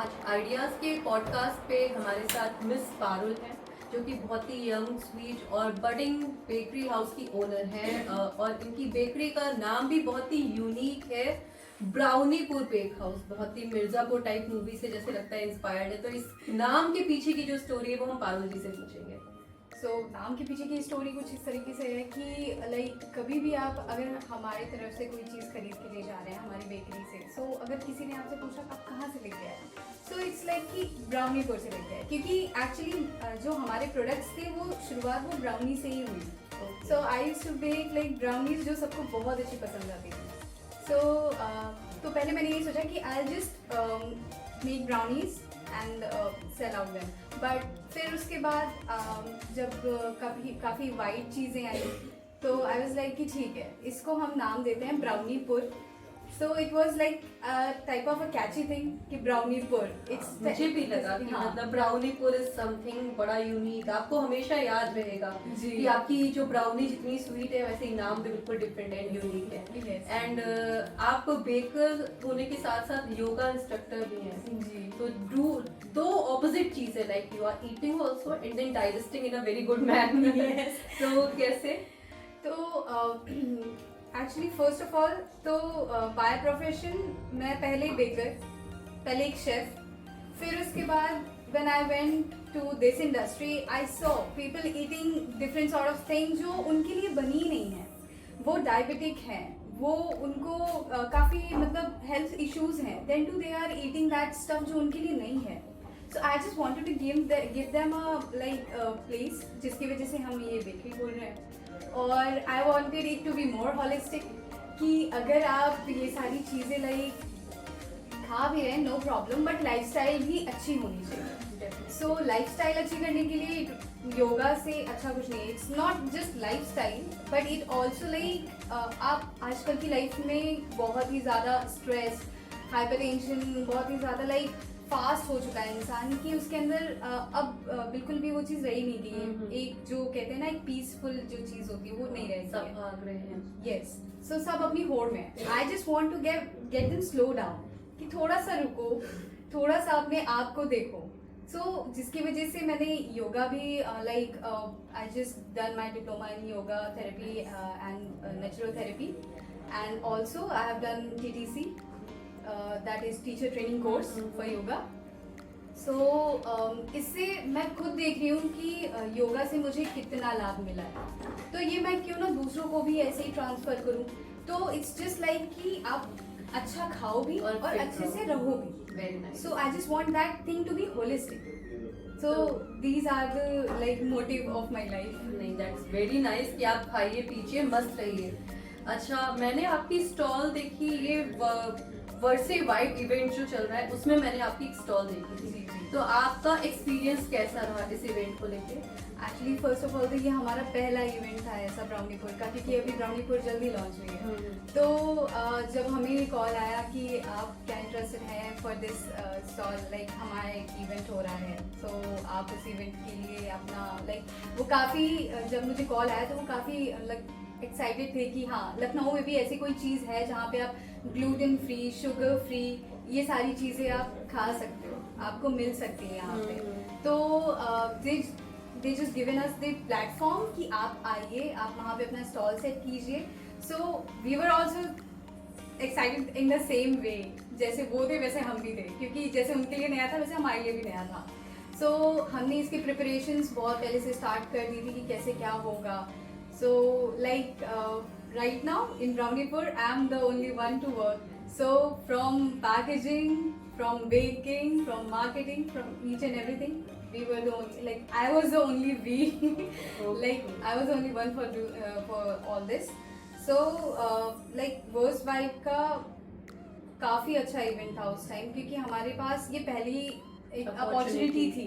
आज आइडियाज़ के पॉडकास्ट पे हमारे साथ मिस पारुल हैं, जो कि बहुत ही यंग स्वीट और बडिंग बेकरी हाउस की ओनर हैं। और इनकी बेकरी का नाम भी बहुत ही यूनिक है, ब्राउनीपुर बेक हाउस। बहुत ही मिर्ज़ापुर टाइप मूवी से जैसे लगता है इंस्पायर्ड है। तो इस नाम के पीछे की जो स्टोरी है वो हम पारुल जी से पूछेंगे। नाम के पीछे की स्टोरी कुछ इस तरीके से है कि लाइक कभी भी आप अगर हमारी तरफ से कोई चीज़ खरीद के ले जा रहे हैं हमारी बेकरी से, अगर किसी ने आपसे पूछा आप कहाँ से लेके आए, इट्स लाइक कि ब्राउनीपुर से लेके आए, क्योंकि एक्चुअली जो हमारे प्रोडक्ट्स थे वो शुरुआत वो ब्राउनी से ही हुई। I used to bake like brownies जो सबको बहुत अच्छी पसंद आती थी। तो पहले मैंने ये सोचा कि I just make brownies and sell out them, but फिर उसके बाद जब काफ़ी वाइट चीज़ें आई तो आई वाज लाइक कि ठीक है, इसको हम नाम देते हैं Browniepur. So it was like type of a catchy thing कि ब्राउनीपुर। मुझे भी लगा कि मतलब ब्राउनीपुर इज समथिंग बड़ा यूनिक, आपको हमेशा याद रहेगा कि आपकी जो ब्राउनी जितनी स्वीट है वैसे ही नाम भी बिल्कुल डिफरेंट एंड यूनिक है। एंड आप बेकर होने के साथ साथ योगा इंस्ट्रक्टर भी हैं जी। तो दो ऑपोजिट चीज है, like you are eating also and then digesting in a very good manner. तो कैसे? तो एक्चुअली फर्स्ट ऑफ ऑल तो बाय प्रोफेशन मैं पहले बेकर, पहले एक शेफ, फिर उसके बाद when I went to this industry I saw people eating different sort of thing जो उनके लिए बनी ही नहीं है। वो डायबिटिक हैं, वो उनको काफ़ी मतलब हेल्थ इश्यूज हैं, then too they are eating that stuff जो उनके लिए नहीं है। So I just wanted to give them a like place जिसकी वजह से हम ये बेकरी खोल रहे हैं। और I wanted it to be more holistic कि अगर आप ये सारी चीज़ें लाइक खा भी रहे हैं नो प्रॉब्लम, बट लाइफस्टाइल भी अच्छी होनी चाहिए। सो लाइफस्टाइल अच्छी करने के लिए योगा से अच्छा कुछ नहीं है। It's not just lifestyle but it also like आप आजकल की लाइफ में बहुत ही ज़्यादा स्ट्रेस, हाइपरटेंशन, बहुत ही ज़्यादा लाइक फास्ट हो चुका है इंसान कि उसके अंदर अब बिल्कुल भी वो चीज़ रही नहीं गई। एक जो कहते हैं ना एक पीसफुल जो चीज़ होती है वो नहीं रह सब भाग रहे हैं। यस, सो सब अपनी होड़ में है। I just want to get them slow down कि थोड़ा सा रुको, थोड़ा सा अपने आप को देखो। सो जिसकी वजह से मैंने योगा भी like I just done my diploma in yoga therapy and natural therapy, and also I have done TTC, that is teacher training course for yoga. So इससे मैं खुद देख रही हूँ कि योगा से मुझे कितना लाभ मिला है, तो ये मैं क्यों ना दूसरों को भी ऐसे ही ट्रांसफर करूँ। तो इट्स जस्ट लाइक कि आप अच्छा खाओ भी और अच्छे से रहो भी। Very nice. So I just want that thing to be holistic. So these are the like motive of my life. नहीं, दैट्स वेरी नाइस कि आप खाइए पीजिए मस्त रहिए। अच्छा, मैंने आपकी स्टॉल देखी, ये वर्से वाइट इवेंट जो चल रहा है उसमें मैंने आपकी एक स्टॉल देखी थी। तो आपका एक्सपीरियंस कैसा रहा इस इवेंट को लेके? एक्चुअली फर्स्ट ऑफ ऑल तो ये हमारा पहला इवेंट था ऐसा ब्राउनीपुर का, क्योंकि अभी ब्राउनीपुर जल्दी लॉन्च हुई है। तो जब हमें कॉल आया कि आप क्या इंटरेस्टेड हैं फॉर दिस स्टॉल, लाइक हमारा एक इवेंट हो रहा है, तो आप उस इवेंट के लिए अपना लाइक वो काफ़ी जब मुझे कॉल आया तो वो काफ़ी एक्साइटेड थे कि हाँ लखनऊ में भी ऐसी कोई चीज़ है जहाँ पे आप ग्लूटेन फ्री, शुगर फ्री, ये सारी चीज़ें आप खा सकते हो, आपको मिल सकती है यहाँ पे। तो they just given us the platform कि आप आइए, आप वहाँ पे अपना स्टॉल सेट कीजिए। So we were also excited in the same way, जैसे वो थे वैसे हम भी थे, क्योंकि जैसे उनके लिए नया था वैसे हमारे लिए भी नया था। सो हमने इसकी प्रिपरेशंस बहुत पहले से स्टार्ट कर दी थी कि कैसे क्या होगा। So like right now in Browniepur, I am the only one to work. So from packaging, from baking, from marketing, from each and everything, we were the only, like I was the only we, like I was the only one for all this. So like Verse Vibe का काफ़ी अच्छा event था उस time, क्योंकि हमारे पास ये पहली एक अपॉर्चुनिटी थी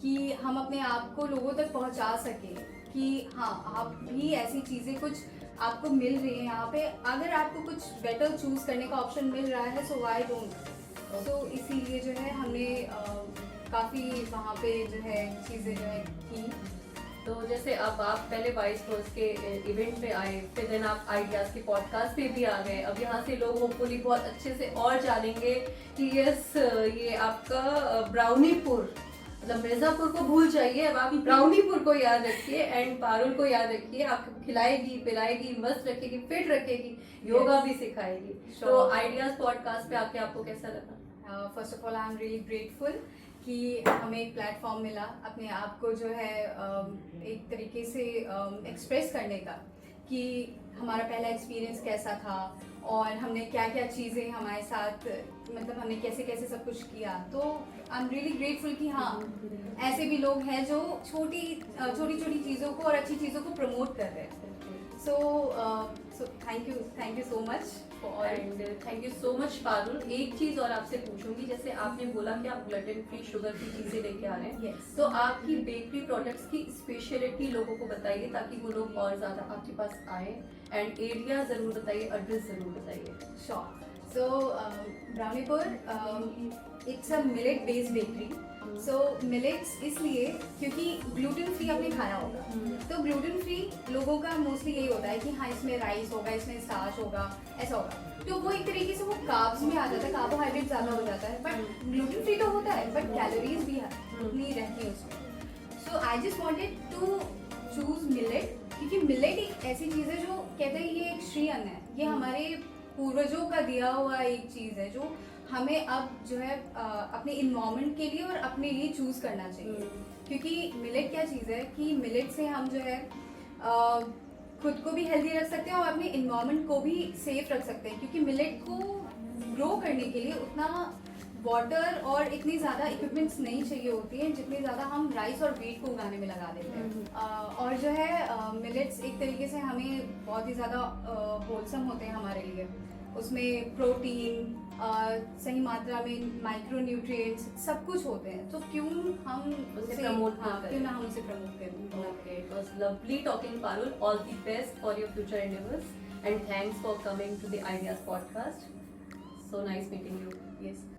कि हम अपने आप को लोगों तक पहुंचा सकें कि हाँ आप भी ऐसी चीज़ें कुछ आपको मिल रही है यहाँ पे, अगर आपको कुछ बेटर चूज़ करने का ऑप्शन मिल रहा है सो व्हाई डोंट। तो इसीलिए जो है हमने काफ़ी वहाँ पे जो है चीज़ें जो है की। तो जैसे अब आप पहले वाइस पर्स के इवेंट में आए, फिर देन आप आइडियाज के पॉडकास्ट पे भी आ गए, अब यहाँ से लोग होपफुली बहुत अच्छे से और जानेंगे कि यस ये आपका ब्राउनीपुर, मतलब मिर्जापुर को भूल जाइए, अब आप ब्राउनीपुर को याद रखिए एंड पारुल को याद रखिए, आपको खिलाएगी पिलाएगी, मस्त रखेगी, फिट रखेगी, योगा भी सिखाएगी। तो आइडियाज पॉडकास्ट पे आके आपको कैसा लगा? First of all I am really grateful कि हमें एक प्लेटफॉर्म मिला अपने आप को जो है एक तरीके से एक्सप्रेस करने का, कि हमारा पहला एक्सपीरियंस कैसा था और हमने क्या क्या चीज़ें हमारे साथ, मतलब हमने कैसे कैसे सब कुछ किया। तो आई एम रियली ग्रेटफुल कि हाँ ऐसे भी लोग हैं जो छोटी छोटी चीज़ों को और अच्छी चीज़ों को प्रमोट कर रहे हैं। So thank you so much and thank you so much Parul. एक चीज और आपसे पूछूंगी, जैसे आपने बोला कि आप ग्लूटेन फ्री, शुगर फ्री चीजें लेके आ रहे हैं, Yes. तो आपकी बेकरी प्रोडक्ट्स की स्पेशलिटी लोगों को बताइए ताकि वो लोग और ज्यादा आपके पास आए, एंड एरिया जरूर बताइए, एड्रेस जरूर बताइए। Sure. So, ब्राउनीपुर it's a millet based bakery. So millets इसलिए क्योंकि ग्लूटेन फ्री आपने खाया होगा, तो ग्लूटेन फ्री लोगों का मोस्टली यही होता है कि हाँ इसमें राइस होगा, इसमें स्टार्च होगा, ऐसा होगा, तो वो एक तरीके से वो कार्ब्स में आ जाता है, कार्बोहाइड्रेट ज़्यादा हो जाता है। बट ग्लूटेन फ्री तो होता है बट कैलोरीज भी उतनी रहती है उसमें। So I just wanted to choose millet, क्योंकि मिलेट एक ऐसी चीज़ है जो कहते हैं ये एक श्री अन्न है, ये हमारे पूर्वजों का दिया हुआ एक चीज़ है जो हमें अब जो है अपने इन्वायरमेंट के लिए और अपने लिए चूज करना चाहिए। क्योंकि मिलेट क्या चीज़ है कि मिलेट से हम जो है खुद को भी हेल्दी रख सकते हैं और अपने इन्वायरमेंट को भी सेफ रख सकते हैं, क्योंकि मिलेट को ग्रो करने के लिए उतना वाटर और इतनी ज़्यादा इक्विपमेंट्स नहीं चाहिए होती हैं जितनी ज़्यादा हम राइस और व्हीट को उगाने में लगा देते हैं। और जो है मिलेट्स एक तरीके से हमें बहुत ही ज़्यादा होलसम होते हैं हमारे लिए, उसमें प्रोटीन सही मात्रा में माइक्रो न्यूट्रिएंट्स सब कुछ होते हैं, तो क्यों हम उसे प्रमोट क्यों ना हम उसे प्रमोट करें। Okay, it was lovely talking, Parul. All the best for your future endeavors, and thanks for coming to the Ideas podcast. So nice meeting you. Yes.